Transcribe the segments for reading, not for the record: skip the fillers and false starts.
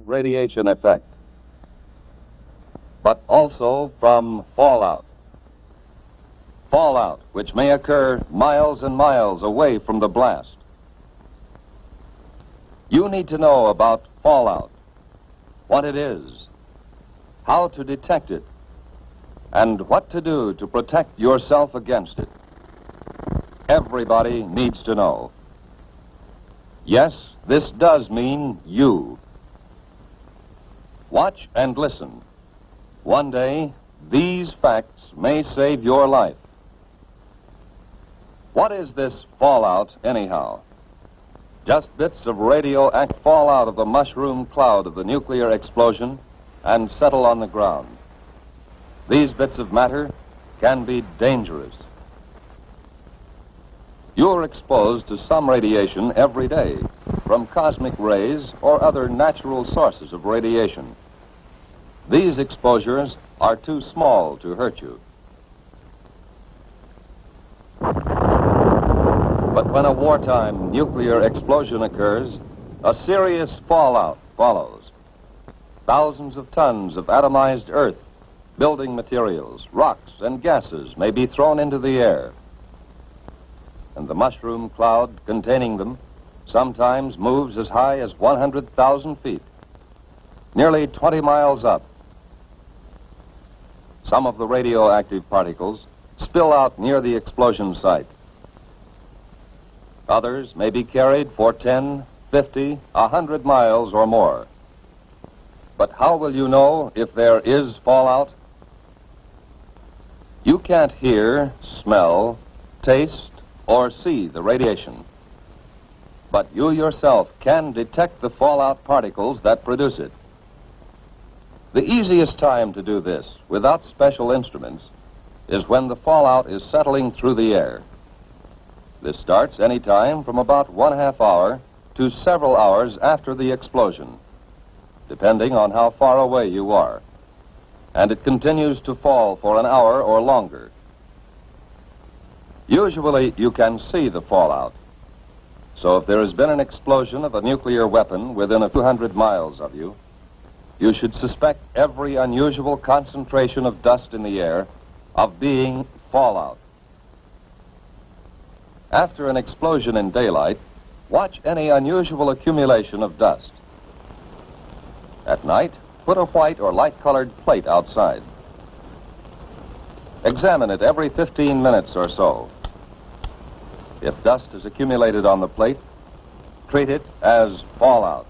radiation effect, but also from fallout. Fallout, which may occur miles and miles away from the blast. You need to know about fallout, what it is, how to detect it, and what to do to protect yourself against it. Everybody needs to know. Yes, this does mean you. Watch and listen. One day, these facts may save your life. What is this fallout, anyhow? Just bits of radioactive fall out of the mushroom cloud of the nuclear explosion and settle on the ground. These bits of matter can be dangerous. You're exposed to some radiation every day, from cosmic rays or other natural sources of radiation. These exposures are too small to hurt you. But when a wartime nuclear explosion occurs, a serious fallout follows. Thousands of tons of atomized earth, building materials, rocks, and gases may be thrown into the air. And the mushroom cloud containing them sometimes moves as high as 100,000 feet, nearly 20 miles up. Some of the radioactive particles spill out near the explosion site. Others may be carried for 10, 50, 100 miles or more. But how will you know if there is fallout? You can't hear, smell, taste, or see the radiation. But you yourself can detect the fallout particles that produce it. The easiest time to do this, without special instruments, is when the fallout is settling through the air. This starts any time from about 1/2 hour to several hours after the explosion, depending on how far away you are. And it continues to fall for an hour or longer. Usually you can see the fallout. So if there has been an explosion of a nuclear weapon within a few hundred miles of you, you should suspect every unusual concentration of dust in the air of being fallout. After an explosion in daylight, watch any unusual accumulation of dust. At night, put a white or light-colored plate outside. Examine it every 15 minutes or so. If dust is accumulated on the plate, treat it as fallout.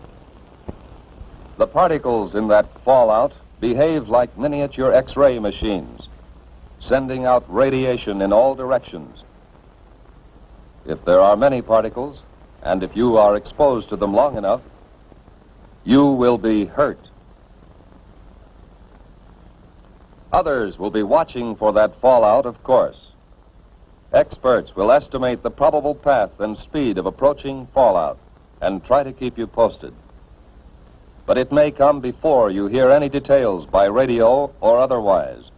The particles in that fallout behave like miniature X-ray machines, sending out radiation in all directions. If there are many particles, and if you are exposed to them long enough, you will be hurt. Others will be watching for that fallout, of course. Experts will estimate the probable path and speed of approaching fallout and try to keep you posted. But it may come before you hear any details by radio or otherwise.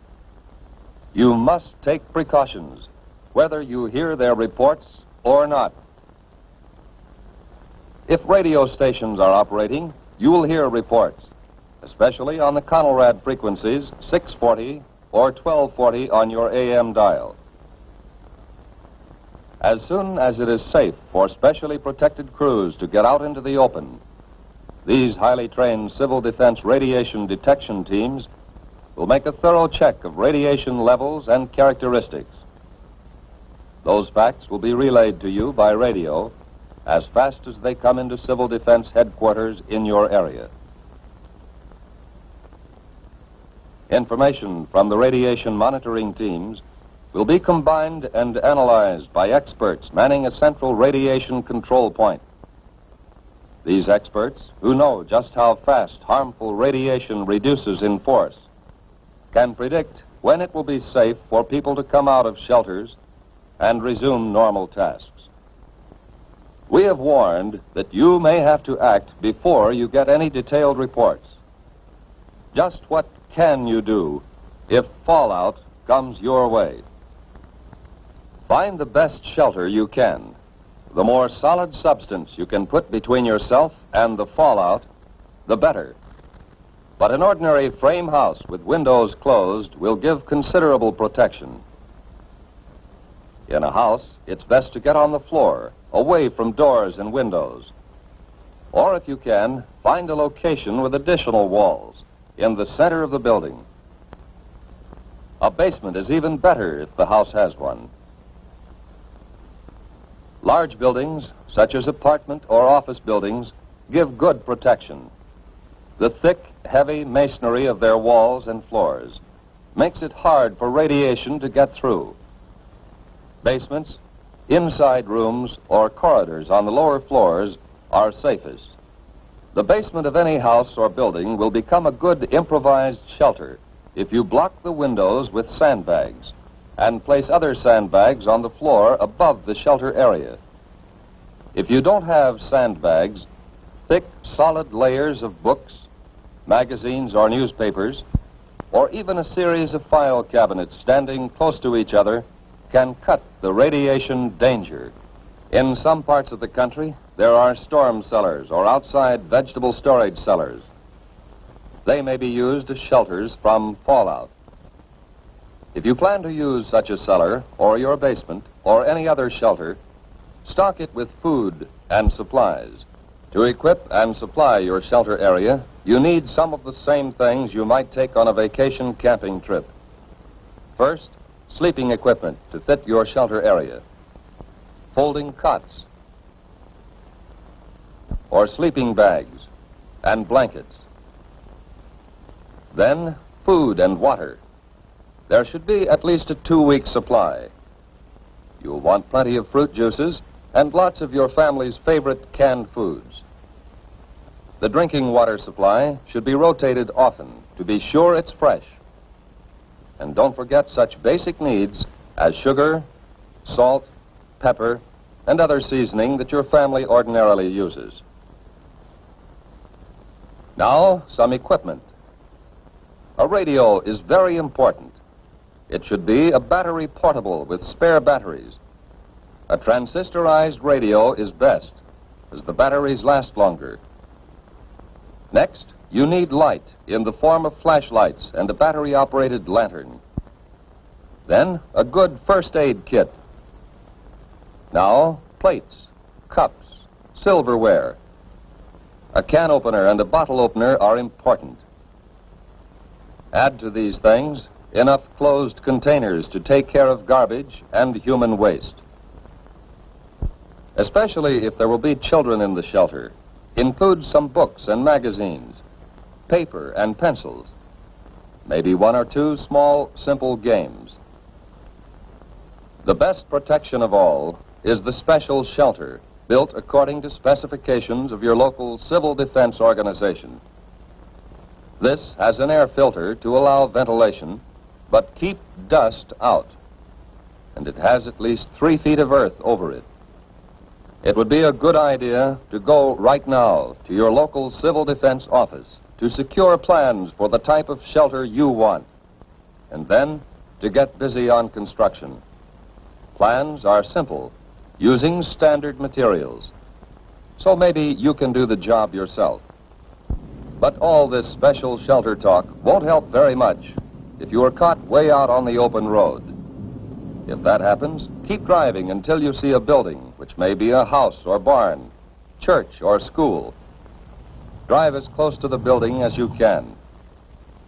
You must take precautions, whether you hear their reports or not. If radio stations are operating, you will hear reports, especially on the Conelrad frequencies 640 or 1240 on your AM dial. As soon as it is safe for specially protected crews to get out into the open, these highly trained civil defense radiation detection teams will make a thorough check of radiation levels and characteristics. Those facts will be relayed to you by radio as fast as they come into civil defense headquarters in your area. Information from the radiation monitoring teams will be combined and analyzed by experts manning a central radiation control point. These experts, who know just how fast harmful radiation reduces in force, can predict when it will be safe for people to come out of shelters and resume normal tasks. We have warned that you may have to act before you get any detailed reports. Just what can you do if fallout comes your way? Find the best shelter you can. The more solid substance you can put between yourself and the fallout, the better. But an ordinary frame house with windows closed will give considerable protection. In a house, it's best to get on the floor, away from doors and windows. Or if you can, find a location with additional walls in the center of the building. A basement is even better if the house has one. Large buildings, such as apartment or office buildings, give good protection. The thick, heavy masonry of their walls and floors makes it hard for radiation to get through. Basements, inside rooms, or corridors on the lower floors are safest. The basement of any house or building will become a good improvised shelter if you block the windows with sandbags and place other sandbags on the floor above the shelter area. If you don't have sandbags, thick, solid layers of books, magazines or newspapers, or even a series of file cabinets standing close to each other can cut the radiation danger. In some parts of the country, there are storm cellars or outside vegetable storage cellars. They may be used as shelters from fallout. If you plan to use such a cellar or your basement or any other shelter, stock it with food and supplies. To equip and supply your shelter area, you need some of the same things you might take on a vacation camping trip. First, sleeping equipment to fit your shelter area. Folding cots or sleeping bags and blankets. Then, food and water. There should be at least a 2-week supply. You'll want plenty of fruit juices and lots of your family's favorite canned foods. The drinking water supply should be rotated often to be sure it's fresh. And don't forget such basic needs as sugar, salt, pepper, and other seasoning that your family ordinarily uses. Now, some equipment. A radio is very important. It should be a battery portable with spare batteries. A transistorized radio is best, as the batteries last longer. Next, you need light in the form of flashlights and a battery-operated lantern. Then, a good first aid kit. Now, plates, cups, silverware. A can opener and a bottle opener are important. Add to these things enough closed containers to take care of garbage and human waste. Especially if there will be children in the shelter, include some books and magazines, paper and pencils, maybe 1 or 2 small, simple games. The best protection of all is the special shelter built according to specifications of your local civil defense organization. This has an air filter to allow ventilation, but keep dust out. And it has at least 3 feet of earth over it. It would be a good idea to go right now to your local civil defense office to secure plans for the type of shelter you want, and then to get busy on construction. Plans are simple, using standard materials. So maybe you can do the job yourself. But all this special shelter talk won't help very much if you are caught way out on the open road. If that happens, keep driving until you see a building, which may be a house or barn, church or school. Drive as close to the building as you can.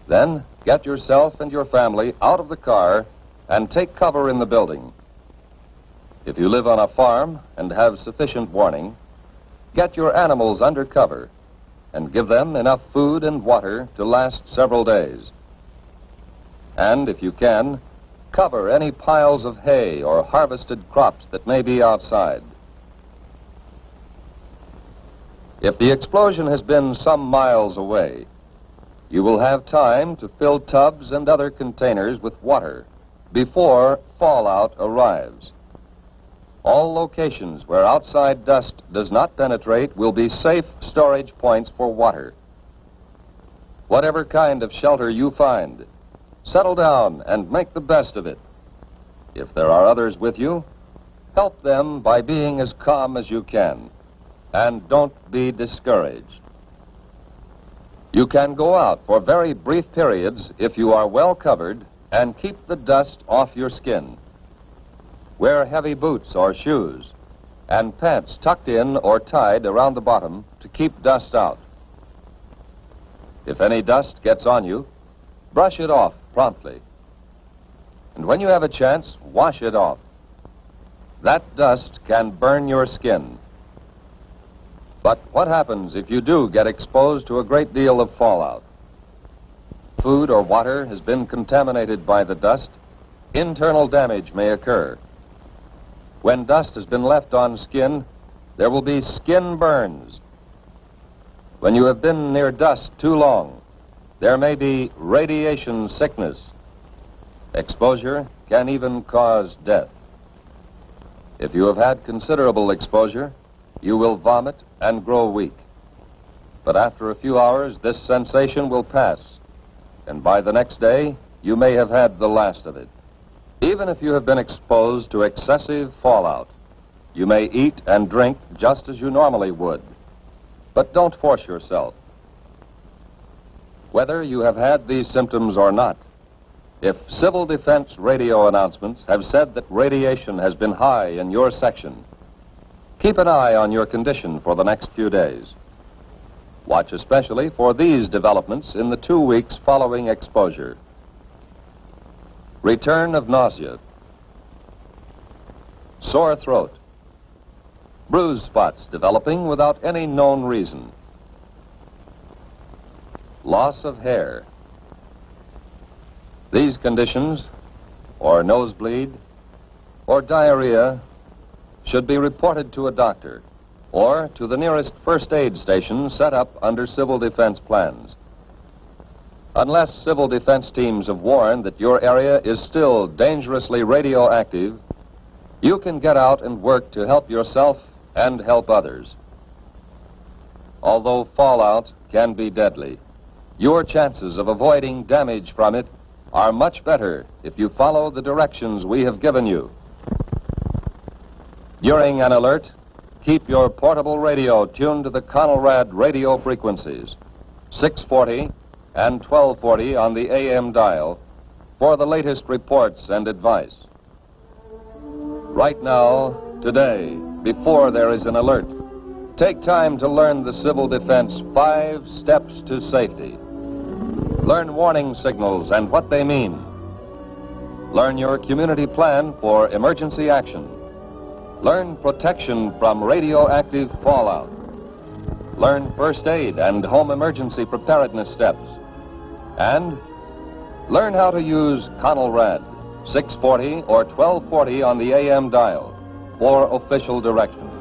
Then get yourself and your family out of the car and take cover in the building. If you live on a farm and have sufficient warning, get your animals under cover and give them enough food and water to last several days. And if you can, cover any piles of hay or harvested crops that may be outside. If the explosion has been some miles away, you will have time to fill tubs and other containers with water before fallout arrives. All locations where outside dust does not penetrate will be safe storage points for water. Whatever kind of shelter you find, settle down and make the best of it. If there are others with you, help them by being as calm as you can, and don't be discouraged. You can go out for very brief periods if you are well covered and keep the dust off your skin. Wear heavy boots or shoes and pants tucked in or tied around the bottom to keep dust out. If any dust gets on you, brush it off promptly. And when you have a chance, wash it off. That dust can burn your skin. But what happens if you do get exposed to a great deal of fallout? Food or water has been contaminated by the dust. Internal damage may occur. When dust has been left on skin, there will be skin burns. When you have been near dust too long, there may be radiation sickness. Exposure can even cause death. If you have had considerable exposure, you will vomit and grow weak. But after a few hours, this sensation will pass, and by the next day, you may have had the last of it. Even if you have been exposed to excessive fallout, you may eat and drink just as you normally would. But don't force yourself. Whether you have had these symptoms or not, if civil defense radio announcements have said that radiation has been high in your section, keep an eye on your condition for the next few days. Watch especially for these developments in the 2 weeks following exposure. Return of nausea, sore throat, bruise spots developing without any known reason, loss of hair. These conditions, or nosebleed, or diarrhea, should be reported to a doctor or to the nearest first aid station set up under civil defense plans. Unless civil defense teams have warned that your area is still dangerously radioactive, you can get out and work to help yourself and help others. Although fallout can be deadly, your chances of avoiding damage from it are much better if you follow the directions we have given you. During an alert, keep your portable radio tuned to the Conelrad radio frequencies, 640 and 1240 on the AM dial, for the latest reports and advice. Right now, today, before there is an alert, take time to learn the Civil Defense 5 steps to safety. Learn warning signals and what they mean. Learn your community plan for emergency action. Learn protection from radioactive fallout. Learn first aid and home emergency preparedness steps. And learn how to use Conelrad 640 or 1240 on the AM dial for official directions.